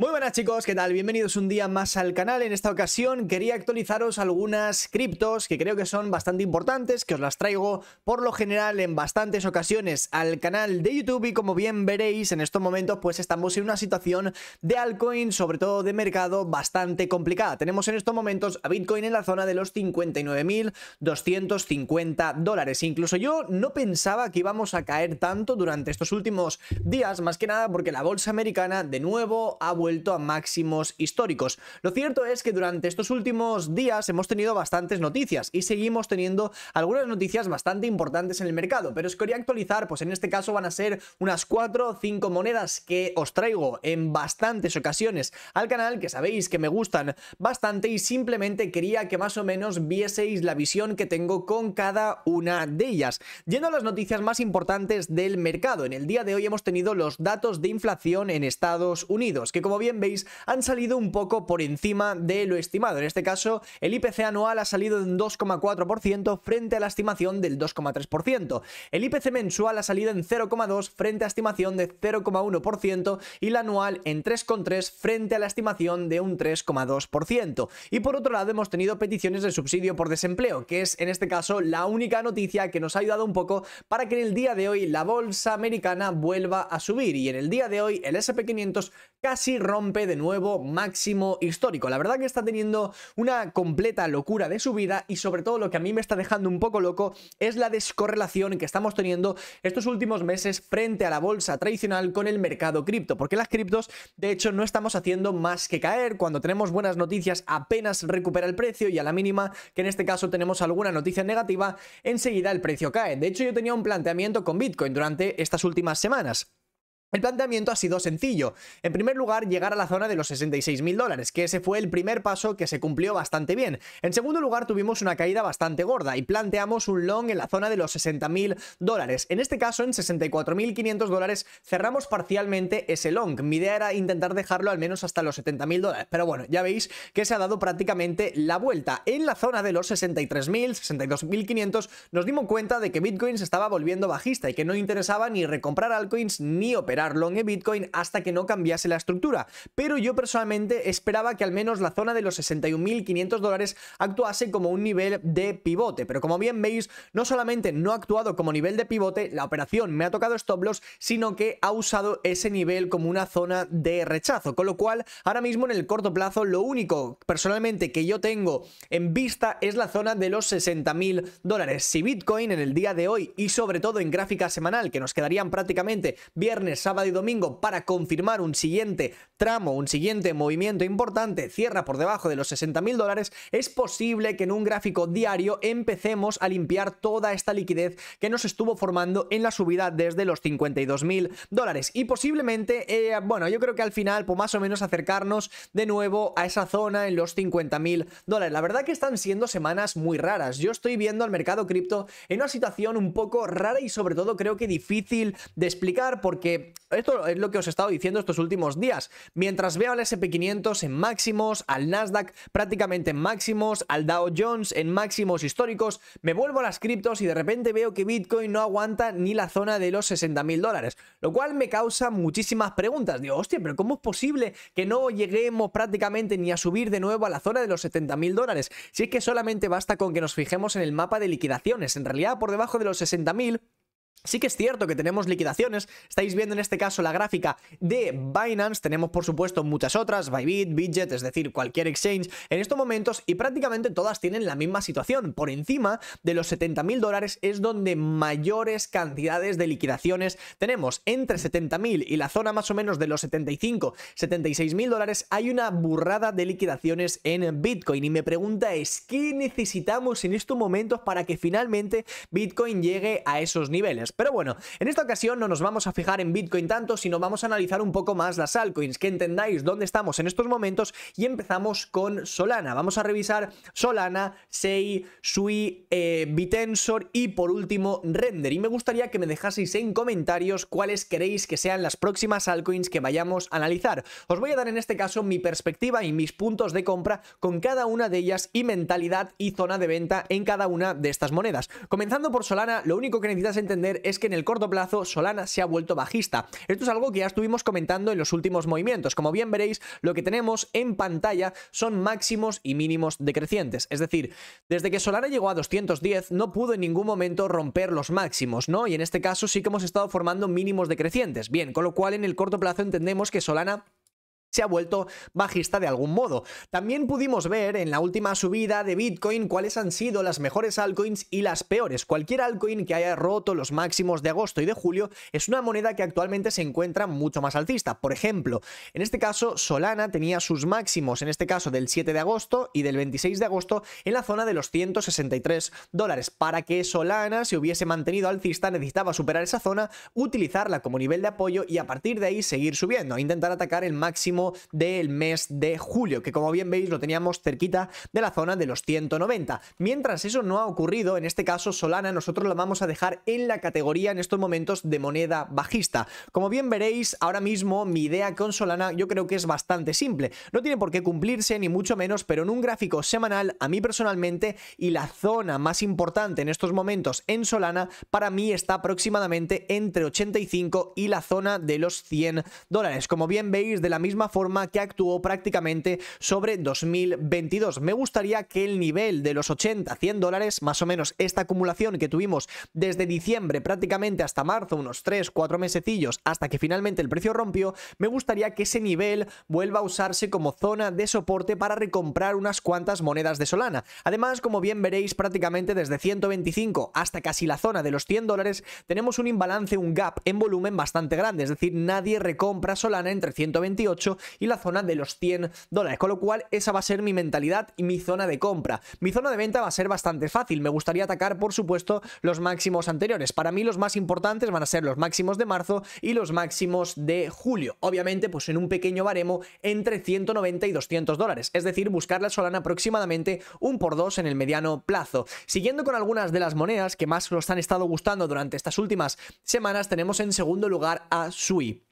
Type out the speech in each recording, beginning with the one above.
Muy buenas chicos, ¿qué tal? Bienvenidos un día más al canal. En esta ocasión quería actualizaros algunas criptos que creo que son bastante importantes, que os las traigo por lo general en bastantes ocasiones al canal de YouTube y como bien veréis en estos momentos pues estamos en una situación de altcoin, sobre todo de mercado, bastante complicada. Tenemos en estos momentos a Bitcoin en la zona de los 59.250 dólares. Incluso yo no pensaba que íbamos a caer tanto durante estos últimos días, más que nada porque la bolsa americana de nuevo ha vuelto a máximos históricos. Lo cierto es que durante estos últimos días hemos tenido bastantes noticias y seguimos teniendo algunas noticias bastante importantes en el mercado, pero os quería actualizar, pues en este caso van a ser unas 4 o 5 monedas que os traigo en bastantes ocasiones al canal, que sabéis que me gustan bastante y simplemente quería que más o menos vieseis la visión que tengo con cada una de ellas. Yendo a las noticias más importantes del mercado, en el día de hoy hemos tenido los datos de inflación en Estados Unidos, que como bien veis han salido un poco por encima de lo estimado. En este caso el IPC anual ha salido en 2,4% frente a la estimación del 2,3%. El IPC mensual ha salido en 0,2 frente a estimación de 0,1% y la anual en 3,3 frente a la estimación de un 3,2%. Y por otro lado hemos tenido peticiones de subsidio por desempleo, que es en este caso la única noticia que nos ha ayudado un poco para que en el día de hoy la bolsa americana vuelva a subir, y en el día de hoy el S&P 500 casi rompe de nuevo máximo histórico. La verdad que está teniendo una completa locura de subida y sobre todo lo que a mí me está dejando un poco loco es la descorrelación que estamos teniendo estos últimos meses frente a la bolsa tradicional con el mercado cripto, porque las criptos de hecho no estamos haciendo más que caer. Cuando tenemos buenas noticias apenas recupera el precio y a la mínima que en este caso tenemos alguna noticia negativa enseguida el precio cae. De hecho yo tenía un planteamiento con Bitcoin durante estas últimas semanas. El planteamiento ha sido sencillo. En primer lugar, llegar a la zona de los 66.000 dólares, que ese fue el primer paso que se cumplió bastante bien. En segundo lugar, tuvimos una caída bastante gorda y planteamos un long en la zona de los 60.000 dólares. En este caso, en 64.500 dólares, cerramos parcialmente ese long. Mi idea era intentar dejarlo al menos hasta los 70.000 dólares, pero bueno, ya veis que se ha dado prácticamente la vuelta. En la zona de los 63.000, 62.500, nos dimos cuenta de que Bitcoin se estaba volviendo bajista y que no interesaba ni recomprar altcoins ni operar long en Bitcoin hasta que no cambiase la estructura, pero yo personalmente esperaba que al menos la zona de los 61.500 dólares actuase como un nivel de pivote, pero como bien veis no solamente no ha actuado como nivel de pivote, la operación me ha tocado stop loss, sino que ha usado ese nivel como una zona de rechazo, con lo cual ahora mismo en el corto plazo lo único personalmente que yo tengo en vista es la zona de los 60.000 dólares. Si Bitcoin en el día de hoy y sobre todo en gráfica semanal, que nos quedarían prácticamente viernes, sábado y domingo para confirmar un siguiente tramo, un siguiente movimiento importante, cierra por debajo de los 60.000 dólares, es posible que en un gráfico diario empecemos a limpiar toda esta liquidez que nos estuvo formando en la subida desde los 52.000 dólares y posiblemente, bueno, yo creo que al final pues más o menos acercarnos de nuevo a esa zona en los 50.000 dólares. La verdad que están siendo semanas muy raras. Yo estoy viendo al mercado cripto en una situación un poco rara y sobre todo creo que difícil de explicar, porque esto es lo que os he estado diciendo estos últimos días. Mientras veo al S&P 500 en máximos, al Nasdaq prácticamente en máximos, al Dow Jones en máximos históricos, me vuelvo a las criptos y de repente veo que Bitcoin no aguanta ni la zona de los 60.000 dólares, lo cual me causa muchísimas preguntas. Digo, hostia, pero ¿cómo es posible que no lleguemos prácticamente ni a subir de nuevo a la zona de los 70.000 dólares? Si es que solamente basta con que nos fijemos en el mapa de liquidaciones. En realidad, por debajo de los 60.000 sí que es cierto que tenemos liquidaciones. Estáis viendo en este caso la gráfica de Binance, tenemos por supuesto muchas otras, Bybit, Bitget, es decir, cualquier exchange en estos momentos, y prácticamente todas tienen la misma situación. Por encima de los 70.000 dólares es donde mayores cantidades de liquidaciones tenemos. Entre 70.000 y la zona más o menos de los 75, 76.000 dólares hay una burrada de liquidaciones en Bitcoin, y mi pregunta es, ¿qué necesitamos en estos momentos para que finalmente Bitcoin llegue a esos niveles? Pero bueno, en esta ocasión no nos vamos a fijar en Bitcoin tanto, sino vamos a analizar un poco más las altcoins, que entendáis dónde estamos en estos momentos, y empezamos con Solana. Vamos a revisar Solana, SEI, SUI, Bitensor y por último Render, y me gustaría que me dejaseis en comentarios cuáles queréis que sean las próximas altcoins que vayamos a analizar. Os voy a dar en este caso mi perspectiva y mis puntos de compra con cada una de ellas y mentalidad y zona de venta en cada una de estas monedas. Comenzando por Solana, lo único que necesitas entender ver es que en el corto plazo Solana se ha vuelto bajista. Esto es algo que ya estuvimos comentando en los últimos movimientos. Como bien veréis, lo que tenemos en pantalla son máximos y mínimos decrecientes. Es decir, desde que Solana llegó a 210 no pudo en ningún momento romper los máximos, ¿no? Y en este caso sí que hemos estado formando mínimos decrecientes. Bien, con lo cual en el corto plazo entendemos que Solana se ha vuelto bajista de algún modo. También pudimos ver en la última subida de Bitcoin cuáles han sido las mejores altcoins y las peores. Cualquier altcoin que haya roto los máximos de agosto y de julio es una moneda que actualmente se encuentra mucho más alcista. Por ejemplo, en este caso Solana tenía sus máximos, en este caso del 7 de agosto y del 26 de agosto, en la zona de los $163. Para que Solana se hubiese mantenido alcista necesitaba superar esa zona, utilizarla como nivel de apoyo y a partir de ahí seguir subiendo, intentar atacar el máximo del mes de julio, que como bien veis lo teníamos cerquita de la zona de los 190. Mientras eso no ha ocurrido, en este caso Solana nosotros la vamos a dejar en la categoría en estos momentos de moneda bajista. Como bien veréis, ahora mismo mi idea con Solana yo creo que es bastante simple. No tiene por qué cumplirse ni mucho menos, pero en un gráfico semanal, a mí personalmente, y la zona más importante en estos momentos en Solana, para mí está aproximadamente entre 85 y la zona de los $100. Como bien veis, de la misma forma que actuó prácticamente sobre 2022. Me gustaría que el nivel de los $80-100, más o menos esta acumulación que tuvimos desde diciembre prácticamente hasta marzo, unos 3-4 mesecillos, hasta que finalmente el precio rompió, me gustaría que ese nivel vuelva a usarse como zona de soporte para recomprar unas cuantas monedas de Solana. Además, como bien veréis, prácticamente desde 125 hasta casi la zona de los $100 tenemos un imbalance, un gap en volumen bastante grande, es decir, nadie recompra Solana entre 128 y la zona de los $100, con lo cual esa va a ser mi mentalidad y mi zona de compra. Mi zona de venta va a ser bastante fácil, me gustaría atacar por supuesto los máximos anteriores. Para mí los más importantes van a ser los máximos de marzo y los máximos de julio, obviamente pues en un pequeño baremo entre 190 y $200, es decir, buscar la Solana aproximadamente un por dos en el mediano plazo. Siguiendo con algunas de las monedas que más nos han estado gustando durante estas últimas semanas, tenemos en segundo lugar a Sui.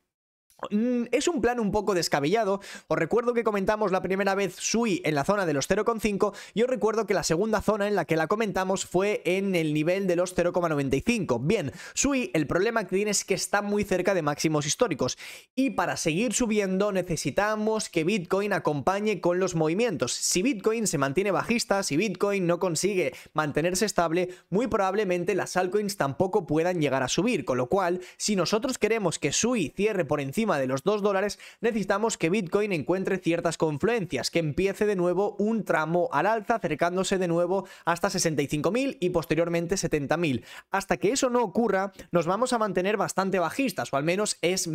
Es un plan un poco descabellado. Os recuerdo que comentamos la primera vez Sui en la zona de los 0,5 y os recuerdo que la segunda zona en la que la comentamos fue en el nivel de los 0,95. Bien, Sui, el problema que tiene es que está muy cerca de máximos históricos y para seguir subiendo necesitamos que Bitcoin acompañe con los movimientos. Si Bitcoin se mantiene bajista, si Bitcoin no consigue mantenerse estable, muy probablemente las altcoins tampoco puedan llegar a subir, con lo cual, si nosotros queremos que Sui cierre por encima de los $2, necesitamos que Bitcoin encuentre ciertas confluencias, que empiece de nuevo un tramo al alza, acercándose de nuevo hasta 65.000 y posteriormente 70.000. Hasta que eso no ocurra, nos vamos a mantener bastante bajistas, o al menos es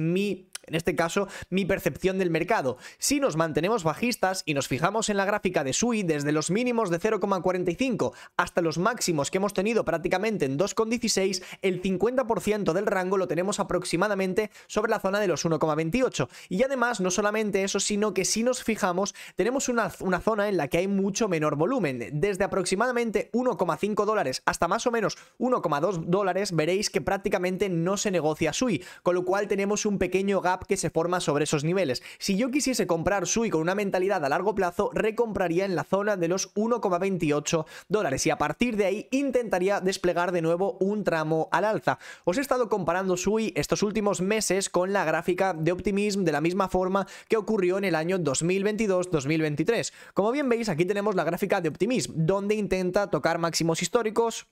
en este caso, mi percepción del mercado. Si nos mantenemos bajistas y nos fijamos en la gráfica de Sui, desde los mínimos de 0,45 hasta los máximos que hemos tenido prácticamente en 2,16, el 50% del rango lo tenemos aproximadamente sobre la zona de los 1,28. Y además, no solamente eso, sino que si nos fijamos, tenemos una zona en la que hay mucho menor volumen. Desde aproximadamente $1,5 hasta más o menos $1,2, veréis que prácticamente no se negocia Sui, con lo cual tenemos un pequeño gap que se forma sobre esos niveles. Si yo quisiese comprar Sui con una mentalidad a largo plazo, recompraría en la zona de los $1,28 y a partir de ahí intentaría desplegar de nuevo un tramo al alza. Os he estado comparando Sui estos últimos meses con la gráfica de Optimism de la misma forma que ocurrió en el año 2022-2023. Como bien veis, aquí tenemos la gráfica de Optimism, donde intenta tocar máximos históricos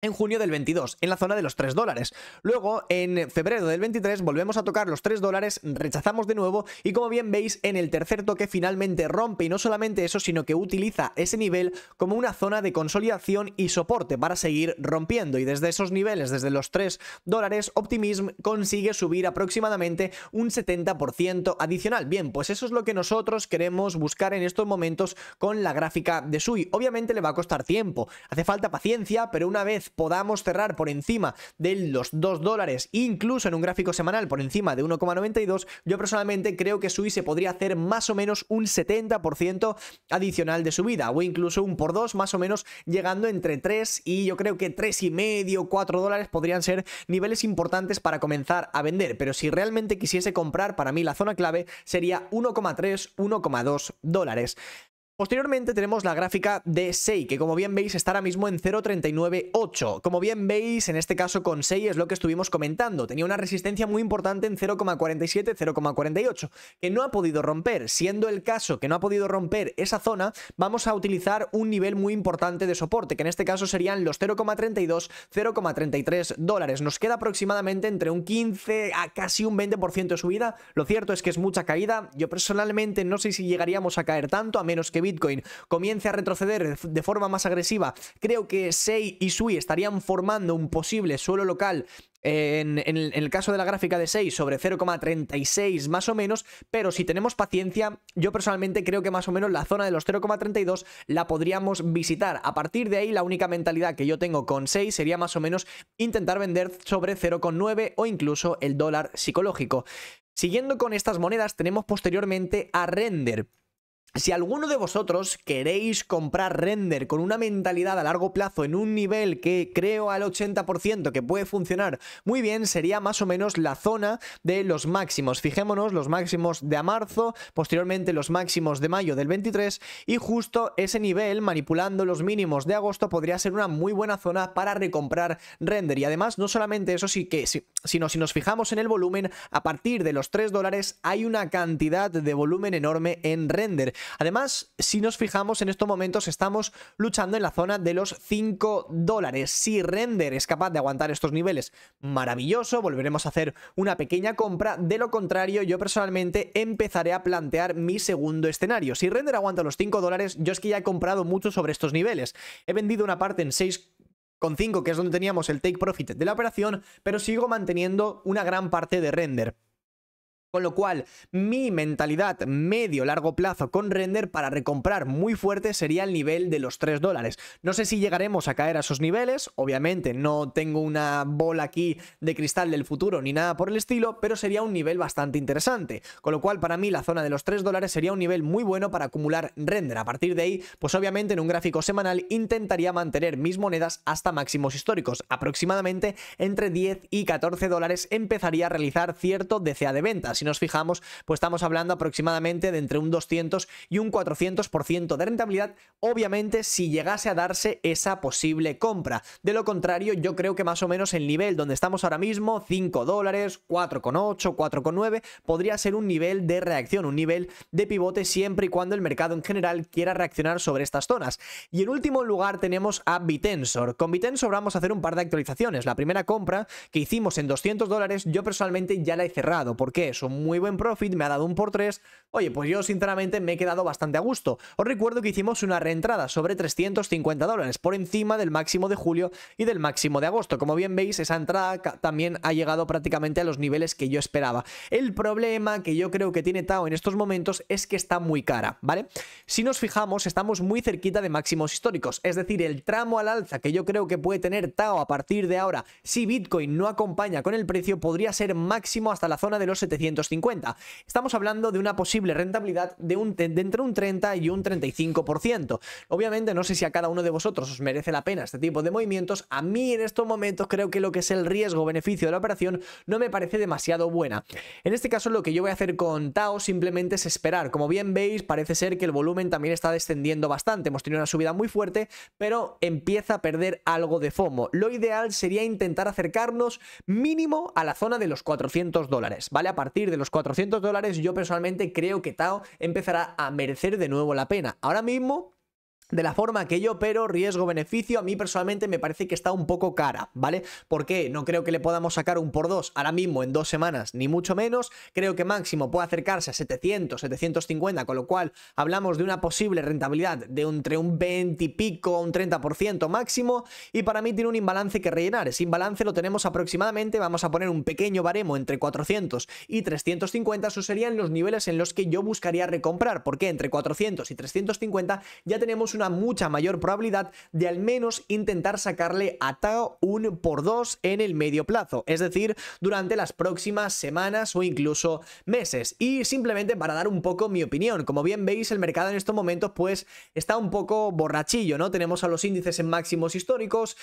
en junio del 22, en la zona de los $3. Luego, en febrero del 23, volvemos a tocar los $3, rechazamos de nuevo y como bien veis, en el tercer toque finalmente rompe y no solamente eso, sino que utiliza ese nivel como una zona de consolidación y soporte para seguir rompiendo y desde esos niveles, desde los $3, Optimism consigue subir aproximadamente un 70% adicional. Bien, pues eso es lo que nosotros queremos buscar en estos momentos con la gráfica de Sui. Obviamente le va a costar tiempo, hace falta paciencia, pero una vez podamos cerrar por encima de los $2, incluso en un gráfico semanal por encima de 1,92, yo personalmente creo que Sui se podría hacer más o menos un 70% adicional de subida, o incluso un por 2 más o menos, llegando entre 3 y yo creo que $3,5, $4 podrían ser niveles importantes para comenzar a vender, pero si realmente quisiese comprar, para mí la zona clave sería 1,3, $1,2. Posteriormente tenemos la gráfica de SEI, que como bien veis está ahora mismo en 0.398. Como bien veis, en este caso con SEI es lo que estuvimos comentando. Tenía una resistencia muy importante en 0.47, 0.48, que no ha podido romper. Siendo el caso que no ha podido romper esa zona, vamos a utilizar un nivel muy importante de soporte, que en este caso serían los 0.32, 0.33 dólares. Nos queda aproximadamente entre un 15 a casi un 20% de subida. Lo cierto es que es mucha caída. Yo personalmente no sé si llegaríamos a caer tanto, a menos que Bitcoin comience a retroceder de forma más agresiva. Creo que SEI y SUI estarían formando un posible suelo local en el caso de la gráfica de 6 sobre 0.36 más o menos, pero si tenemos paciencia, yo personalmente creo que más o menos la zona de los 0.32 la podríamos visitar. A partir de ahí, la única mentalidad que yo tengo con 6 sería más o menos intentar vender sobre 0.9 o incluso el dólar psicológico. Siguiendo con estas monedas, tenemos posteriormente a Render. Si alguno de vosotros queréis comprar Render con una mentalidad a largo plazo en un nivel que creo al 80% que puede funcionar muy bien, sería más o menos la zona de los máximos. Fijémonos, los máximos de marzo, posteriormente los máximos de mayo del 23 y justo ese nivel, manipulando los mínimos de agosto, podría ser una muy buena zona para recomprar Render. Y además, no solamente eso, sino si nos fijamos en el volumen, a partir de los 3 dólares hay una cantidad de volumen enorme en Render. Además, si nos fijamos en estos momentos, estamos luchando en la zona de los 5 dólares. Si Render es capaz de aguantar estos niveles, maravilloso, volveremos a hacer una pequeña compra. De lo contrario, yo personalmente empezaré a plantear mi segundo escenario. Si Render aguanta los 5 dólares, yo es que ya he comprado mucho sobre estos niveles. He vendido una parte en 6,5, que es donde teníamos el take profit de la operación, pero sigo manteniendo una gran parte de Render. Con lo cual, mi mentalidad medio-largo plazo con Render para recomprar muy fuerte sería el nivel de los 3 dólares. No sé si llegaremos a caer a esos niveles, obviamente no tengo una bola aquí de cristal del futuro ni nada por el estilo, pero sería un nivel bastante interesante. Con lo cual, para mí, la zona de los 3 dólares sería un nivel muy bueno para acumular Render. A partir de ahí, pues obviamente en un gráfico semanal intentaría mantener mis monedas hasta máximos históricos. Aproximadamente entre 10 y 14 dólares empezaría a realizar cierto DCA de ventas. Si nos fijamos, pues estamos hablando aproximadamente de entre un 200 y un 400% de rentabilidad, obviamente si llegase a darse esa posible compra. De lo contrario, yo creo que más o menos el nivel donde estamos ahora mismo, 5 dólares, 4,8, 4,9, podría ser un nivel de reacción, un nivel de pivote siempre y cuando el mercado en general quiera reaccionar sobre estas zonas. Y en último lugar tenemos a Bitensor. Con Bitensor vamos a hacer un par de actualizaciones. La primera compra que hicimos en 200 dólares, yo personalmente ya la he cerrado. ¿Por qué? Es un muy buen profit, me ha dado un por 3. Oye, pues yo sinceramente me he quedado bastante a gusto. Os recuerdo que hicimos una reentrada sobre 350 dólares por encima del máximo de julio y del máximo de agosto. Como bien veis, esa entrada también ha llegado prácticamente a los niveles que yo esperaba. El problema que yo creo que tiene Tao en estos momentos es que está muy cara, ¿vale? Si nos fijamos, estamos muy cerquita de máximos históricos, es decir, el tramo al alza que yo creo que puede tener Tao a partir de ahora, si Bitcoin no acompaña con el precio, podría ser máximo hasta la zona de los 750. Estamos hablando de una posible rentabilidad de entre un 30 y un 35%. Obviamente no sé si a cada uno de vosotros os merece la pena este tipo de movimientos. A mí en estos momentos creo que lo que es el riesgo-beneficio de la operación no me parece demasiado buena. En este caso lo que yo voy a hacer con Tao simplemente es esperar. Como bien veis, parece ser que el volumen también está descendiendo bastante. Hemos tenido una subida muy fuerte, pero empieza a perder algo de FOMO. Lo ideal sería intentar acercarnos mínimo a la zona de los 400 dólares, ¿vale? A partir de los 400 dólares yo personalmente creo que Tao empezará a merecer de nuevo la pena. Ahora mismo, de la forma que yo opero, riesgo-beneficio, a mí personalmente me parece que está un poco cara, ¿vale? ¿Por qué? No creo que le podamos sacar un por 2 ahora mismo en 2 semanas, ni mucho menos. Creo que máximo puede acercarse a 700, 750, con lo cual hablamos de una posible rentabilidad de entre un 20 y pico, un 30% máximo, y para mí tiene un imbalance que rellenar. Ese imbalance lo tenemos aproximadamente, vamos a poner un pequeño baremo entre 400 y 350, esos serían los niveles en los que yo buscaría recomprar, porque entre 400 y 350 ya tenemos una mucha mayor probabilidad de al menos intentar sacarle a Tao un por 2 en el medio plazo, es decir, durante las próximas semanas o incluso meses. Y simplemente para dar un poco mi opinión, como bien veis, el mercado en estos momentos pues está un poco borrachillo, ¿no? Tenemos a los índices en máximos históricos.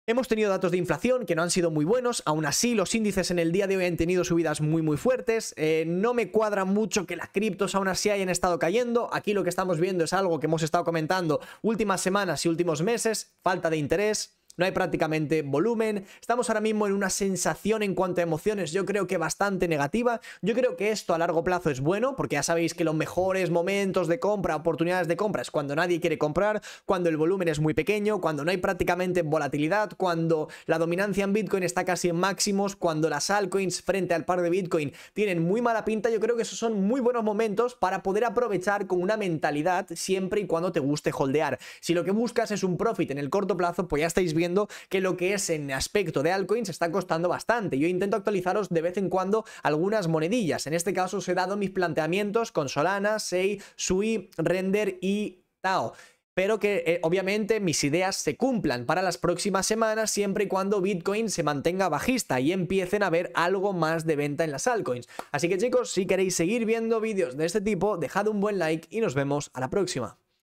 Hemos tenido datos de inflación que no han sido muy buenos, aún así los índices en el día de hoy han tenido subidas muy fuertes, no me cuadra mucho que las criptos aún así hayan estado cayendo. Aquí lo que estamos viendo es algo que hemos estado comentando últimas semanas y últimos meses: falta de interés. No hay prácticamente volumen, estamos ahora mismo en una sensación en cuanto a emociones, yo creo que bastante negativa. Yo creo que esto a largo plazo es bueno, porque ya sabéis que los mejores momentos de compra, oportunidades de compra, es cuando nadie quiere comprar, cuando el volumen es muy pequeño, cuando no hay prácticamente volatilidad, cuando la dominancia en Bitcoin está casi en máximos, cuando las altcoins frente al par de Bitcoin tienen muy mala pinta. Yo creo que esos son muy buenos momentos para poder aprovechar con una mentalidad, siempre y cuando te guste holdear. Si lo que buscas es un profit en el corto plazo, pues ya estáis viendo que lo que es en aspecto de altcoins está costando bastante. Yo intento actualizaros de vez en cuando algunas monedillas. En este caso os he dado mis planteamientos con Solana, Sei, Sui, Render y Tao. Pero que obviamente mis ideas se cumplan para las próximas semanas, siempre y cuando Bitcoin se mantenga bajista y empiecen a ver algo más de venta en las altcoins. Así que chicos, si queréis seguir viendo vídeos de este tipo, dejad un buen like y nos vemos a la próxima.